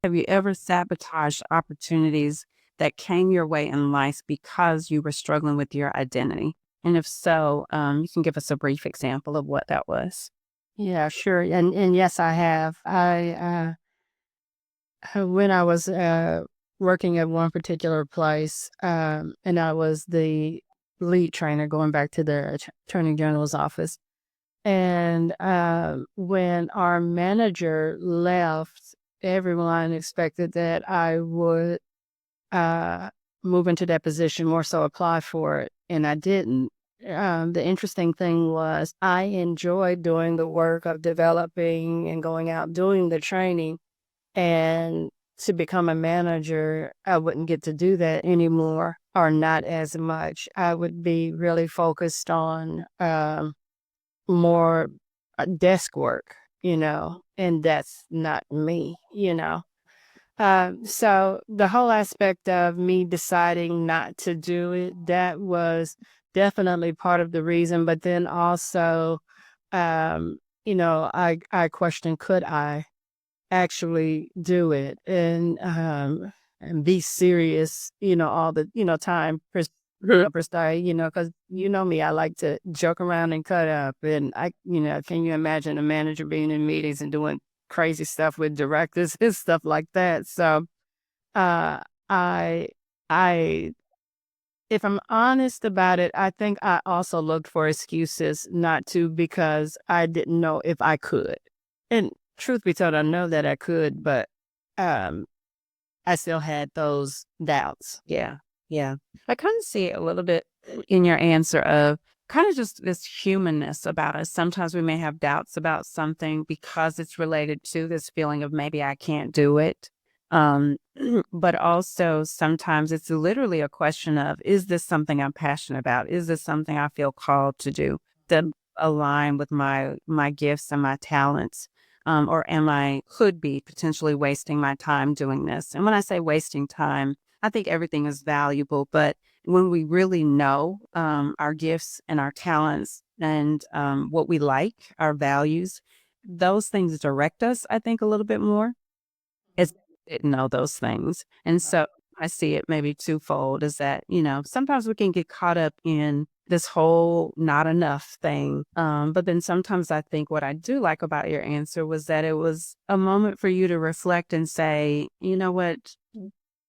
Have you ever sabotaged opportunities that came your way in life because you were struggling with your identity? And if so, you can give us a brief example of what that was. Yeah, sure. And yes, I have. When I was working at one particular place, and I was the lead trainer going back to the attorney general's office. And when our manager left, everyone expected that I would uh, move into that position, more so apply for it, and I didn't. The interesting thing was I enjoyed doing the work of developing and going out doing the training, and to become a manager, I wouldn't get to do that anymore, or not as much. I would be really focused on more desk work, and that's not me. So the whole aspect of me deciding not to do it, that was definitely part of the reason. But then also, I questioned, could I actually do it and be serious, all the, time per se, because you know me, I like to joke around and cut up. And can you imagine a manager being in meetings and doing crazy stuff with directors and stuff like that? So, uh, I, I, if I'm honest about it, I think I also looked for excuses not to because I didn't know if I could. And truth be told, I know that I could, but um, I still had those doubts. Yeah. Yeah. I kind of see it a little bit in your answer of kind of just this humanness about us. Sometimes we may have doubts about something because it's related to this feeling of maybe I can't do it. Um, but also sometimes it's literally a question of, is this something I'm passionate about? Is this something I feel called to do that align with my gifts and my talents? Or am I could be potentially wasting my time doing this? And when I say wasting time, I think everything is valuable, but when we really know our gifts and our talents and what we like, our values, those things direct us, I think, a little bit more as we didn't know those things. And so I see it maybe twofold is that, sometimes we can get caught up in this whole not enough thing. But then sometimes I think what I do like about your answer was that it was a moment for you to reflect and say, you know what?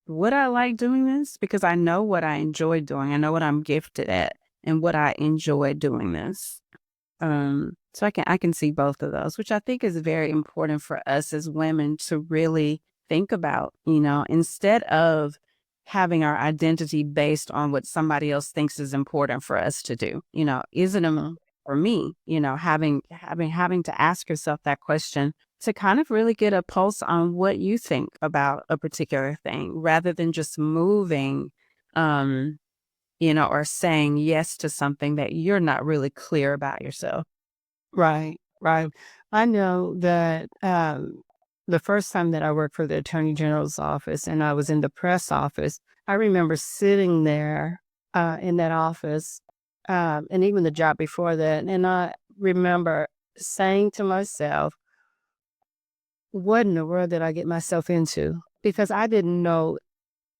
Would I like doing this? Because I know what I enjoy doing. I know what I'm gifted at and what I enjoy doing this. So I can see both of those, which I think is very important for us as women to really think about, instead of having our identity based on what somebody else thinks is important for us to do. Is it Mhm. for me? Having to ask yourself that question to kind of really get a pulse on what you think about a particular thing rather than just moving um or saying yes to something that you're not really clear about yourself. Right, right. I know that the first time that I worked for the Attorney General's office and I was in the press office, I remember sitting there in that office, and even the job before that. And I remember saying to myself, what in the world did I get myself into? Because I didn't know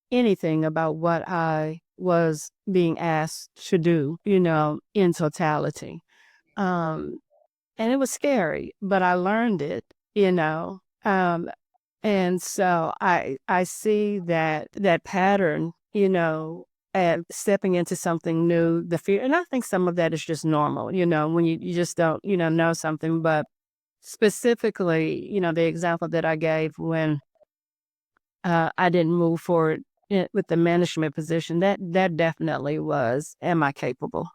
anything about what I was being asked to do, in totality. Um, and it was scary, but I learned it, you know. And so I see that pattern, and stepping into something new, the fear, and I think some of that is just normal, when you just don't, know something. But specifically, the example that I gave when I didn't move forward with the management position, that definitely was, am I capable?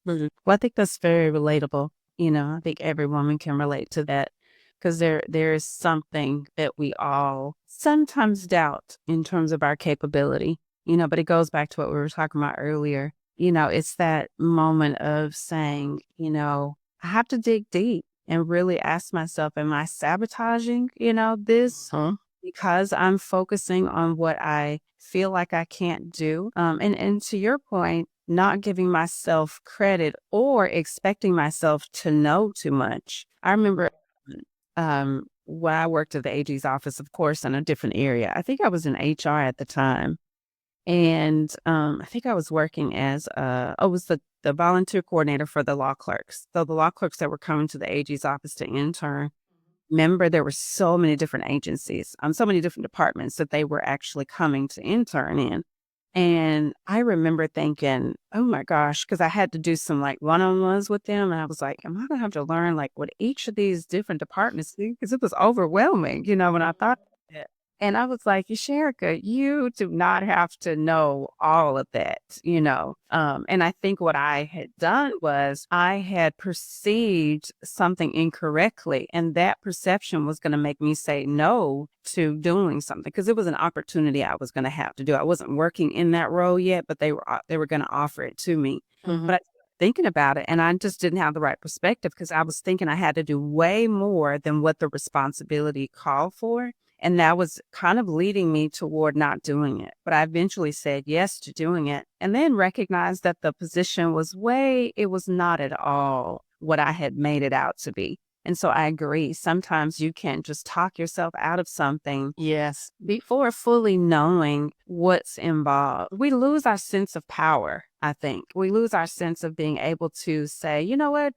Mhm. Well, I think that's very relatable. I think every woman can relate to that because there is something that we all sometimes doubt in terms of our capability, but it goes back to what we were talking about earlier. It's that moment of saying, I have to dig deep and really ask myself, am I sabotaging, this Huh? because I'm focusing on what I feel like I can't do. And to your point, not giving myself credit or expecting myself to know too much. I remember when I worked at the AG's office, of course, in a different area. I think I was in HR at the time. And I think I was working as I was the volunteer coordinator for the law clerks. So the law clerks that were coming to the AG's office to intern, remember there were so many different agencies, so many different departments that they were actually coming to intern in. And I remember thinking, oh my gosh, because I had to do some like one-on-ones with them. And I was like, am I going to have to learn like what each of these different departments do? Because it was overwhelming, when I thought of it. And I was like, Ushirika, you do not have to know all of that. And I think what I had done was I had perceived something incorrectly, and that perception was going to make me say no to doing something because it was an opportunity I was going to have to do. I wasn't working in that role yet, but they were going to offer it to me. But I thinking about it, and I just didn't have the right perspective because I was thinking I had to do way more than what the responsibility called for. And that was kind of leading me toward not doing it. But I eventually said yes to doing it and then recognized that the position it was not at all what I had made it out to be. And so I agree. Sometimes you can just talk yourself out of something. Yes. Before fully knowing what's involved. We lose our sense of power, I think. We lose our sense of being able to say, you know what?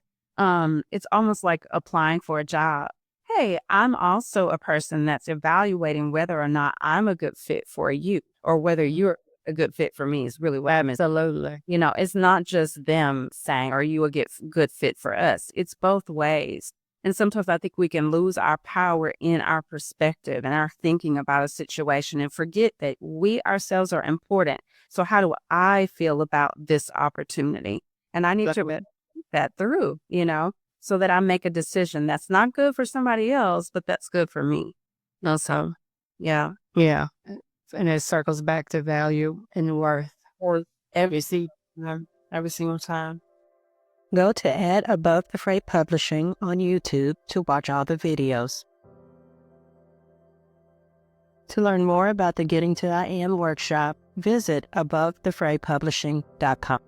It's almost like applying for a job. Hey, I'm also a person that's evaluating whether or not I'm a good fit for you or whether you're a good fit for me is really what I mean. Absolutely. It's not just them saying, are you a good fit for us? It's both ways. And sometimes I think we can lose our power in our perspective and our thinking about a situation and forget that we ourselves are important. So how do I feel about this opportunity? And I need to think that through, so that I make a decision that's not good for somebody else, but that's good for me. So, yeah. Yeah. And it circles back to value and worth. Or You see, every single time. Go to Add Above the Fray Publishing on YouTube to watch all the videos. To learn more about the Getting to I Am workshop, visit abovethefraypublishing.com.